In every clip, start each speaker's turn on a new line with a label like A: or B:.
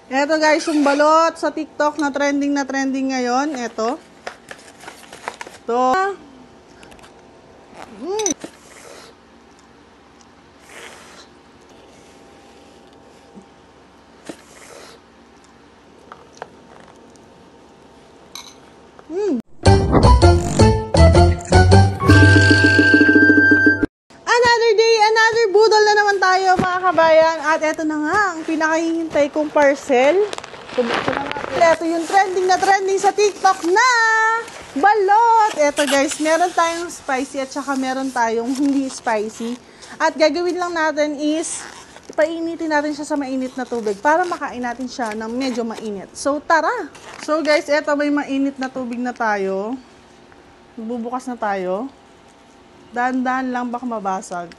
A: Eto guys, yung balot sa TikTok na trending ngayon. Eto. Ito. Another day, another budol na naman tayo mga kabayan. At eto na nga, ang pinakahihintay kong parcel. Subuksan na natin. Eto yung trending sa TikTok na balot. Eto guys, meron tayong spicy at saka meron tayong hindi spicy. At gagawin lang natin is, ipainitin natin siya sa mainit na tubig para makain natin siya ng medyo mainit. So tara! So guys, eto may mainit na tubig na tayo. Bubukas na tayo. Dahan-dahan lang, baka mabasag.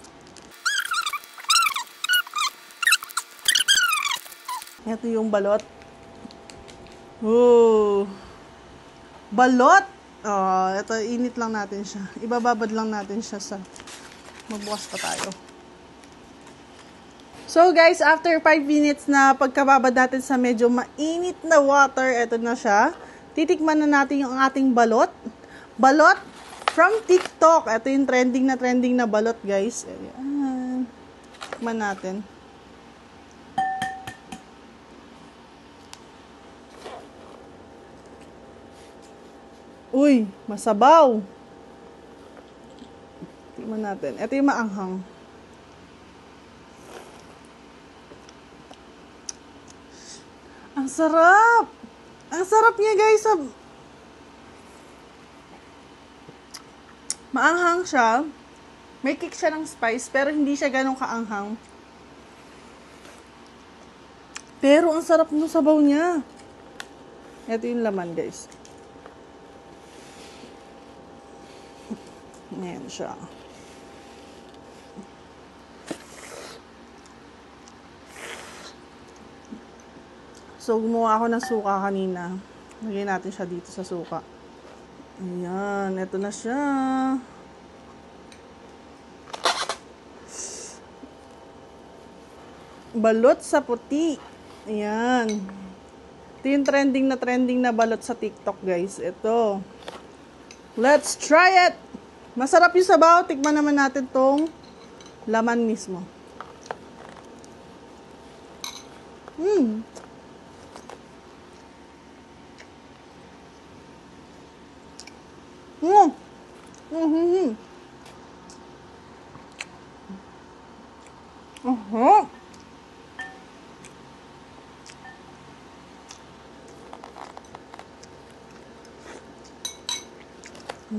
A: Ito yung balot. Ooh. Balot! Ito, init lang natin siya. Ibababad lang natin siya sa... Magbukas pa tayo. So guys, after 5 minutes na pagkababad natin sa medyo mainit na water, ito na siya. Titikman na natin yung ating balot. Balot from TikTok. Ito yung trending na balot, guys. Ayan. Tikman natin. Uy, masabaw. Tikman natin. Ito yung maanghang. Ang sarap! Ang sarap niya, guys. Maanghang siya. May kick siya ng spice, pero hindi siya ganun kaanghang. Pero ang sarap ng sabaw niya. Ito yung laman, guys. Ayan siya. So, gumawa ako ng suka kanina. Lagyan natin siya dito sa suka. Ayan, ito na siya. Balot sa puti. Ayan. Ito yung trending na balot sa TikTok, guys. Ito. Let's try it! Masarap yung sabaw. Tikman naman natin tong laman mismo.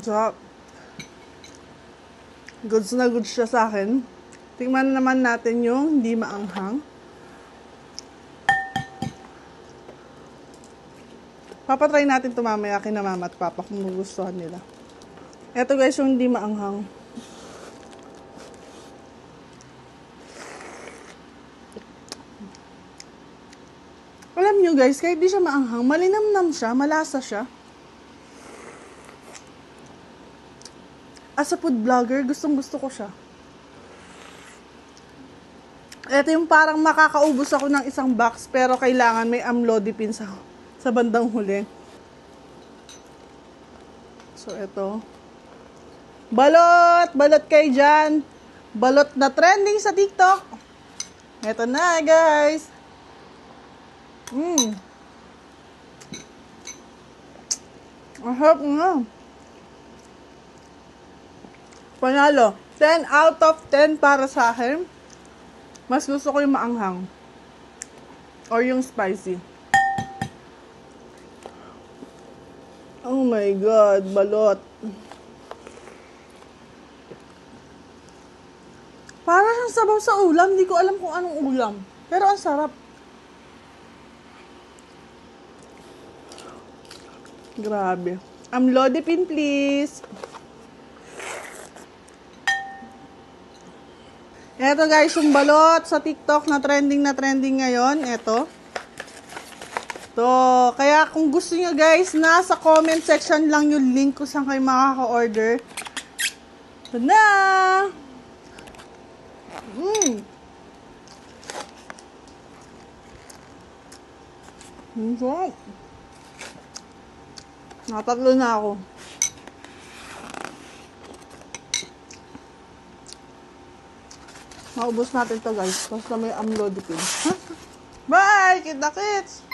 A: So, goods na goods siya sa akin. Tingnan naman natin yung hindi maanghang. Papatry natin ito mamaya kina mama at papa kung magustuhan nila. Ito guys yung hindi maanghang. Alam nyo guys, kahit di siya maanghang, malinamnam siya, malasa siya. As a food vlogger, gustong gusto ko siya. Ito yung parang makakaubos ako ng isang box, pero kailangan may amlodipine sa bandang huli. So, ito. Balot! Balot kayo dyan. Balot na trending sa TikTok. Ito na, guys. Ang harap nga. Panalo. 10 out of 10 para sa akin. Mas gusto ko yung maanghang. Or yung spicy. Oh my God, balot. Para siyang sabaw sa ulam. Hindi ko alam kung anong ulam. Pero ang sarap. Grabe. Amlodipine, please. Eto guys, yung balot sa TikTok na trending ngayon. Eto. To, kaya kung gusto niyo guys, nasa comment section lang yung link kung saan kayo makaka-order. Ito na! Ang sarap. Nakatatlo na ako. Maubos natin to guys. Basta may amlodipine. Bye! Kita kits!